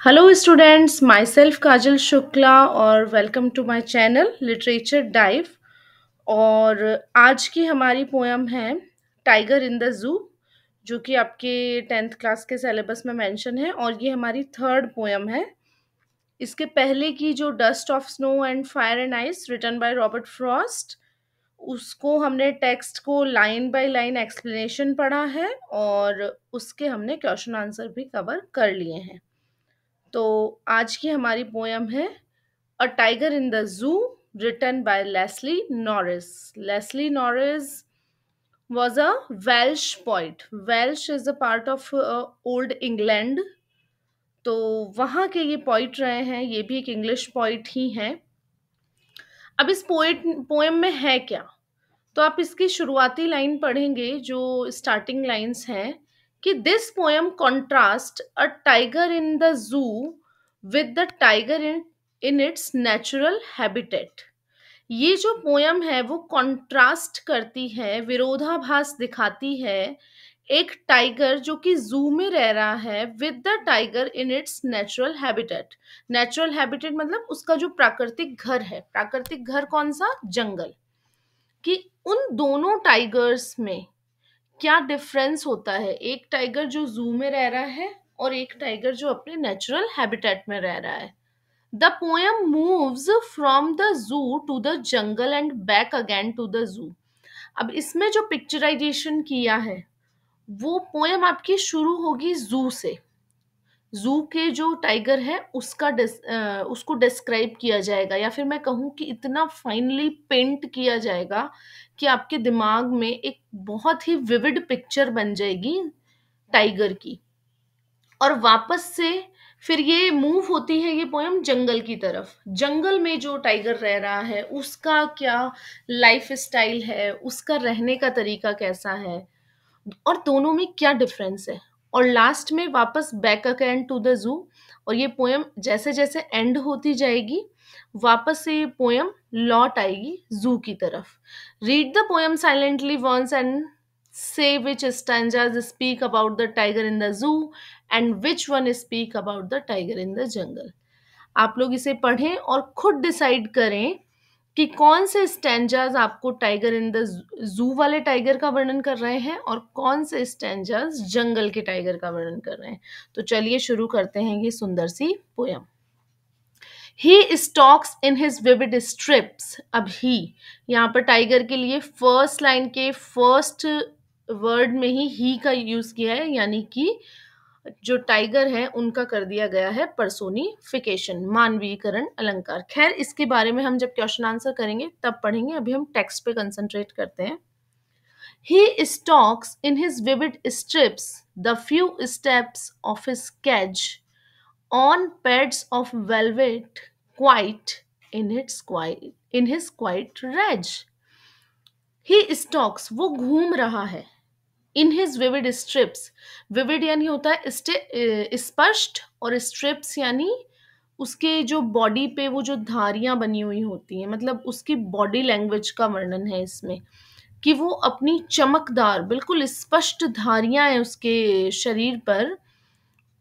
Hello students, myself Kajal Shukla और welcome to my channel literature dive. और आज की हमारी पोयम है टाइगर इन द जू, जो कि आपके 10th क्लास के सिलेबस में मेंशन है और ये हमारी थर्ड पोयम है। इसके पहले की जो dust of snow and fire and ice written by Robert Frost, उसको हमने टेक्स्ट को लाइन बाय लाइन एक्सप्लेनेशन पढ़ा है और उसके हमने क्वेश्चन आंसर भी कवर कर लिए हैं। तो आज की हमारी पोयम है अ टाइगर इन द जू, written by Leslie Norris. Leslie Norris was a Welsh poet. Welsh is a part of Old England. तो वहाँ के ये पोइट रहे हैं, ये भी एक इंग्लिश पोइट ही हैं। अब इस पोएम में है क्या, तो आप इसकी शुरुआती लाइन पढ़ेंगे जो स्टार्टिंग लाइंस हैं कि this poem contrast a tiger in the जू with the tiger in its natural habitat. ये जो पोयम है वो कॉन्ट्रास्ट करती है, विरोधाभास दिखाती है एक टाइगर जो कि जू में रह रहा है with the tiger in its natural habitat. Natural habitat मतलब उसका जो प्राकृतिक घर है। प्राकृतिक घर कौन सा? जंगल। कि उन दोनों टाइगर्स में क्या डिफरेंस होता है, एक टाइगर जो जू में रह रहा है और एक टाइगर जो अपने नेचुरल हैबिटेट में रह रहा है। The poem moves from the zoo to the jungle and back again to the zoo. अब इसमें जो पिक्चराइजेशन किया है वो पोएम आपकी शुरू होगी जू से। जू के जो टाइगर है उसको डिस्क्राइब किया जाएगा, या फिर मैं कहूँ कि इतना फाइनली पेंट किया जाएगा कि आपके दिमाग में एक बहुत ही विविड पिक्चर बन जाएगी टाइगर की। और वापस से फिर ये मूव होती है ये पोयम जंगल की तरफ। जंगल में जो टाइगर रह रहा है उसका क्या लाइफ स्टाइल है, उसका रहने का तरीका कैसा है और दोनों में क्या डिफरेंस है। और लास्ट में वापस back again to the zoo. और ये पोयम जैसे जैसे एंड होती जाएगी वापस से ये पोयम लौट आएगी जू की तरफ। Read the poem silently once and say which stanzas speak about the tiger in the zoo and which one speak about the tiger in the jungle. आप लोग इसे पढ़ें और खुद डिसाइड करें कि कौन से स्टैंजाज आपको टाइगर इन द जू वाले टाइगर का वर्णन कर रहे हैं और कौन से स्टैंजाज जंगल के टाइगर का वर्णन कर रहे हैं। तो चलिए शुरू करते हैं ये सुंदर सी poem. He stalks in his vivid stripes. अब ही यहाँ पर टाइगर के लिए फर्स्ट लाइन के फर्स्ट वर्ड में ही का यूज किया है, यानी कि जो टाइगर है उनका कर दिया गया है पर्सोनिफिकेशन, मानवीकरण अलंकार। खैर इसके बारे में हम जब क्वेश्चन आंसर करेंगे तब पढ़ेंगे, अभी हम टेक्स्ट पे कंसंट्रेट करते हैं। He stalks in his vivid strips the few steps of his cage on pads of velvet, quiet in his quiet rage. He stalks, वो घूम रहा है। इन हिज विविड स्ट्रिप्स, विविड यानी होता है स्पष्ट, और स्ट्रिप्स यानी उसके जो बॉडी पे वो जो धारियां बनी हुई होती हैं, मतलब उसकी बॉडी लैंग्वेज का वर्णन है इसमें कि वो अपनी चमकदार बिल्कुल स्पष्ट धारियां हैं उसके शरीर पर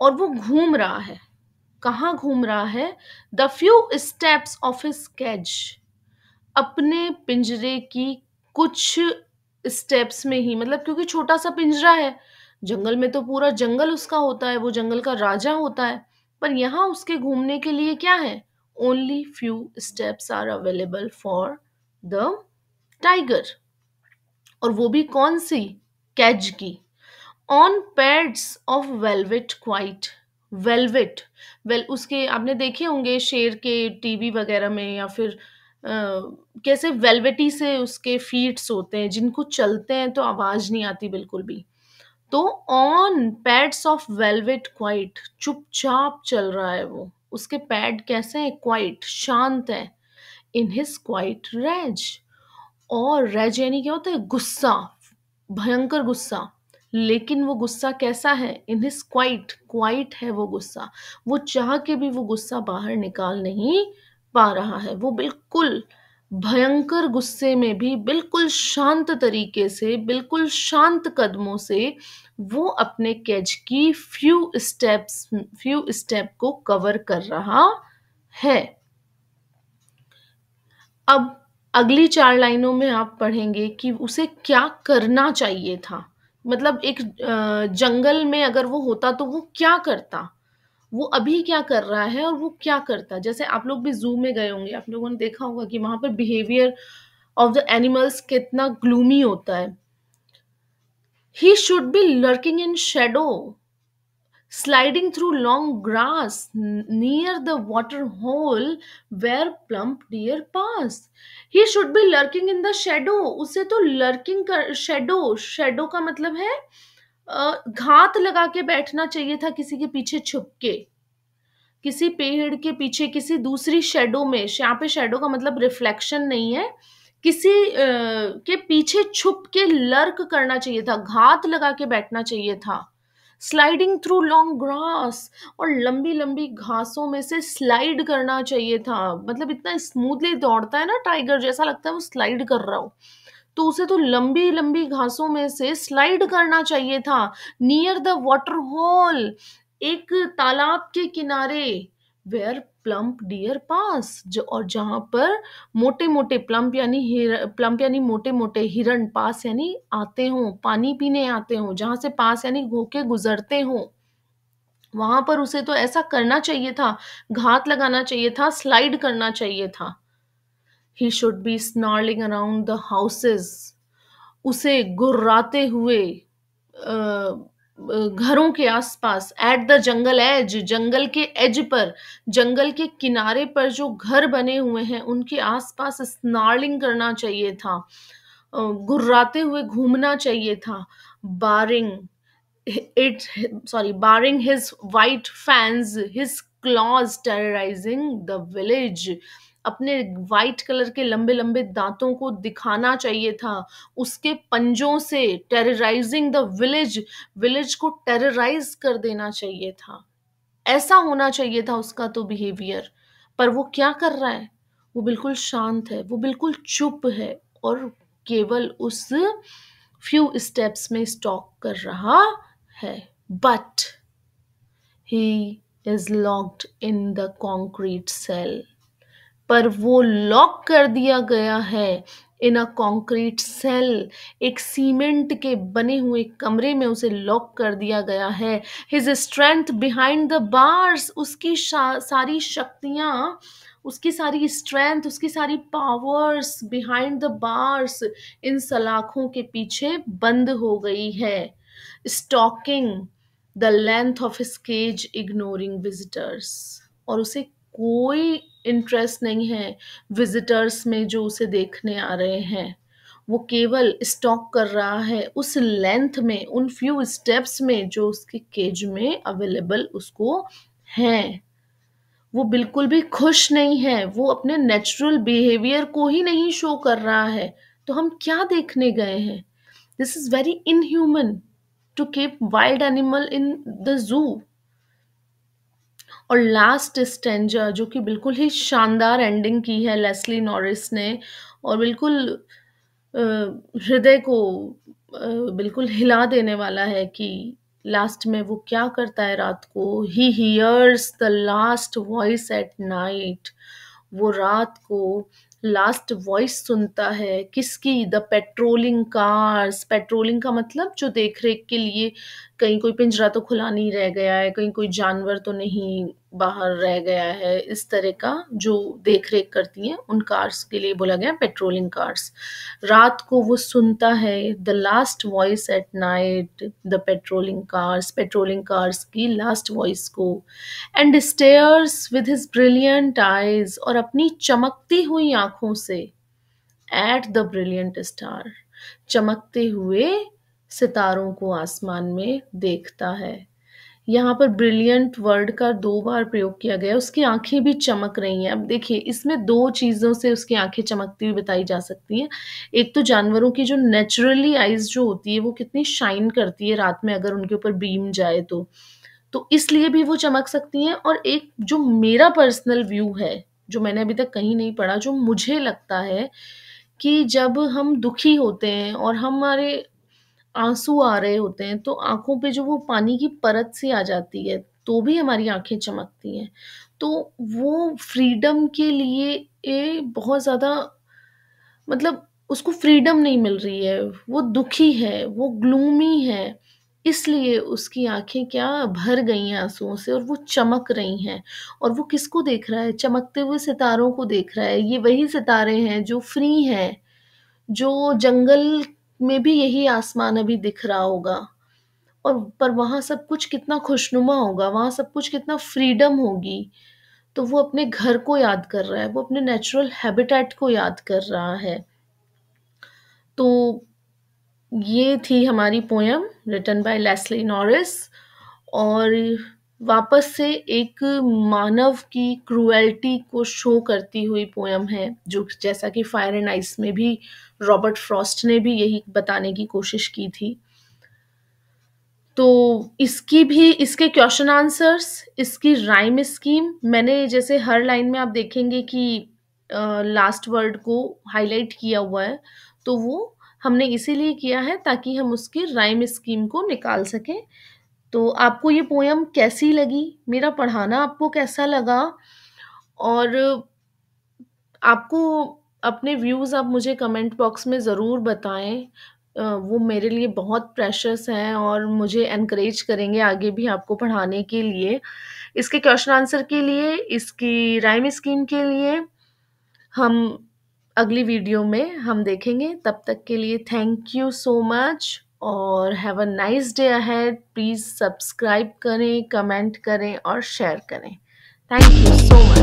और वो घूम रहा है। कहाँ घूम रहा है? The few steps of his cage, अपने पिंजरे की कुछ स्टेप्स में ही, मतलब क्योंकि छोटा सा पिंजरा है, जंगल में तो पूरा जंगल उसका होता है, वो जंगल का राजा होता है, पर यहाँ उसके घूमने के लिए क्या है? Only few steps are available for the tiger. और वो भी कौन सी? कैज की। On pads of velvet quiet. Velvet, well उसके आपने देखे होंगे शेर के टीवी वगैरह में, या फिर कैसे वेलवेटी से उसके फीट्स होते हैं जिनको चलते हैं तो आवाज नहीं आती बिल्कुल भी। तो on pads of velvet quite, चुपचाप चल रहा है वो, उसके पैड कैसे हैं? क्वाइट, शांत है। इन हिज क्वाइट रेज, और रेज यानी क्या होता है? गुस्सा, भयंकर गुस्सा। लेकिन वो गुस्सा कैसा है? इन हिज क्वाइट, क्वाइट है वो गुस्सा, वो चाह के भी वो गुस्सा बाहर निकाल नहीं पा रहा है, वो बिल्कुल भयंकर गुस्से में भी बिल्कुल शांत तरीके से, बिल्कुल शांत कदमों से वो अपने केज की फ्यू स्टेप को कवर कर रहा है। अब अगली 4 लाइनों में आप पढ़ेंगे कि उसे क्या करना चाहिए था। मतलब एक जंगल में अगर वो होता तो वो क्या करता? वो अभी क्या कर रहा है और वो क्या करता? जैसे आप लोग भी ज़ू में गए होंगे, आप लोगों ने देखा होगा कि वहाँ पर बिहेवियर ऑफ द एनिमल्स कितना ग्लूमी होता है। ही should B lurking in Shadow, sliding through long grass near the water hole where plump deer pass. He should be lurking in the shadow. उसे तो lurking कर shadow का मतलब है घात लगा के बैठना चाहिए था किसी के पीछे छुप के, किसी पेड़ के पीछे, किसी दूसरी शेडो में। यहाँ पे शेडो का मतलब रिफ्लेक्शन नहीं है, किसी के पीछे छुप के लर्क करना चाहिए था, घात लगा के बैठना चाहिए था। स्लाइडिंग थ्रू लॉन्ग ग्रास, और लंबी लंबी घासों में से स्लाइड करना चाहिए था। मतलब इतना स्मूथली दौड़ता है ना टाइगर, जैसा लगता है वो स्लाइड कर रहा हो। तो उसे तो लंबी लंबी घासों में से स्लाइड करना चाहिए था। नियर द वाटर होल, एक तालाब के किनारे, वेयर प्लम्प डियर पास, जो और जहां पर मोटे मोटे प्लम्प यानी मोटे मोटे हिरण पास यानी आते हों, पानी पीने आते हों, जहां से पास यानी होके गुजरते हों, वहां पर उसे तो ऐसा करना चाहिए था, घात लगाना चाहिए था, स्लाइड करना चाहिए था। He should be snarling around the houses, उसे गुर्राते हुए घरों के आसपास, एट द जंगल एज, जंगल के एज पर, जंगल के किनारे पर जो घर बने हुए हैं उनके आसपास स्नार्लिंग करना चाहिए था, गुर्राते हुए घूमना चाहिए था। बारिंग it barring his white fangs, his claws terrorizing the village, अपने वाइट कलर के लंबे लंबे दांतों को दिखाना चाहिए था, उसके पंजों से टेरराइजिंग द विलेज, विलेज को टेरराइज कर देना चाहिए था। ऐसा होना चाहिए था उसका तो बिहेवियर। पर वो क्या कर रहा है? वो बिल्कुल शांत है, वो बिल्कुल चुप है, और केवल उस फ्यू स्टेप्स में स्टॉक कर रहा है। But he is locked in the concrete cell, पर वो लॉक कर दिया गया है इन अ कॉन्क्रीट सेल, एक सीमेंट के बने हुए कमरे में उसे लॉक कर दिया गया है। His strength behind the bars, उसकी सारी शक्तियां, उसकी सारी स्ट्रेंथ, उसकी सारी पावर्स बिहाइंड द बार्स, इन सलाखों के पीछे बंद हो गई है। Stalking the length of his cage ignoring visitors, और उसे कोई इंटरेस्ट नहीं है विजिटर्स में जो उसे देखने आ रहे हैं। वो केवल स्टॉक कर रहा है उस लेंथ में, उन फ्यू स्टेप्स में जो उसके केज में अवेलेबल उसको हैं। वो बिल्कुल भी खुश नहीं है, वो अपने नेचुरल बिहेवियर को ही नहीं शो कर रहा है। तो हम क्या देखने गए हैं? This is very inhuman to keep wild animal in the zoo. और लास्ट स्टेंजा जो कि बिल्कुल ही शानदार एंडिंग की है लेस्ली नॉरिस ने, और बिल्कुल अ, हृदय को बिल्कुल हिला देने वाला है कि लास्ट में वो क्या करता है रात को। He hears the last voice at night, वो रात को लास्ट वॉइस सुनता है किसकी? The patrolling cars. पेट्रोलिंग का मतलब जो देख रेख के लिए, कहीं कोई पिंजरा तो खुला नहीं रह गया है, कहीं कोई जानवर तो नहीं बाहर रह गया है, इस तरह का जो देख रेख करती हैं उन कार्स के लिए बोला गया पेट्रोलिंग कार्स। रात को वो सुनता है the last voice at night, the patrolling cars की लास्ट वॉइस को, and stairs with his brilliant eyes, और अपनी चमकती हुई आंखों से एट द ब्रिलियंट स्टार, चमकते हुए सितारों को आसमान में देखता है। यहाँ पर ब्रिलियंट वर्ड का 2 बार प्रयोग किया गया है, उसकी आंखें भी चमक रही हैं। अब देखिए इसमें 2 चीज़ों से उसकी आंखें चमकती हुई बताई जा सकती हैं। एक तो जानवरों की जो नेचुरली आइज़ जो होती है वो कितनी शाइन करती है रात में अगर उनके ऊपर बीम जाए तो इसलिए भी वो चमक सकती हैं। और एक जो मेरा पर्सनल व्यू है, जो मैंने अभी तक कहीं नहीं पढ़ा, जो मुझे लगता है कि जब हम दुखी होते हैं और हमारे आँसू आ रहे होते हैं, तो आँखों पे जो वो पानी की परत सी आ जाती है, तो भी हमारी आँखें चमकती हैं। तो वो फ्रीडम के लिए बहुत ज़्यादा, मतलब उसको फ्रीडम नहीं मिल रही है, वो दुखी है, वो ग्लूमी है, इसलिए उसकी आँखें क्या भर गई हैं आँसुओं से और वो चमक रही हैं। और वो किसको देख रहा है? चमकते हुए सितारों को देख रहा है। ये वही सितारे हैं जो फ्री हैं, जो जंगल में भी यही आसमान अभी दिख रहा होगा, और पर वहाँ सब कुछ कितना खुशनुमा होगा, वहाँ सब कुछ कितना फ्रीडम होगी। तो वो अपने घर को याद कर रहा है, वो अपने नेचुरल हैबिटेट को याद कर रहा है। तो ये थी हमारी poem written by Leslie Norris, और वापस से एक मानव की क्रूएल्टी को शो करती हुई पोएम है, जो जैसा कि फायर एंड आइस में भी रॉबर्ट फ्रॉस्ट ने भी यही बताने की कोशिश की थी। तो इसकी भी, इसके क्वेश्चन आंसर्स, इसकी राइम स्कीम, मैंने जैसे हर लाइन में आप देखेंगे कि लास्ट वर्ड को हाईलाइट किया हुआ है, तो वो हमने इसीलिए किया है ताकि हम उसकी राइम स्कीम को निकाल सकें। तो आपको ये पोएम कैसी लगी? मेरा पढ़ाना आपको कैसा लगा? और आपको अपने व्यूज़ आप मुझे कमेंट बॉक्स में ज़रूर बताएँ। वो मेरे लिए बहुत प्रेशियस हैं और मुझे एनकरेज करेंगे आगे भी आपको पढ़ाने के लिए। इसके क्वेश्चन आंसर के लिए, इसकी राइम स्कीम के लिए हम अगली वीडियो में हम देखेंगे। तब तक के लिए थैंक यू सो मच और have a nice day ahead. Please subscribe करें, कमेंट करें और शेयर करें। Thank you so much.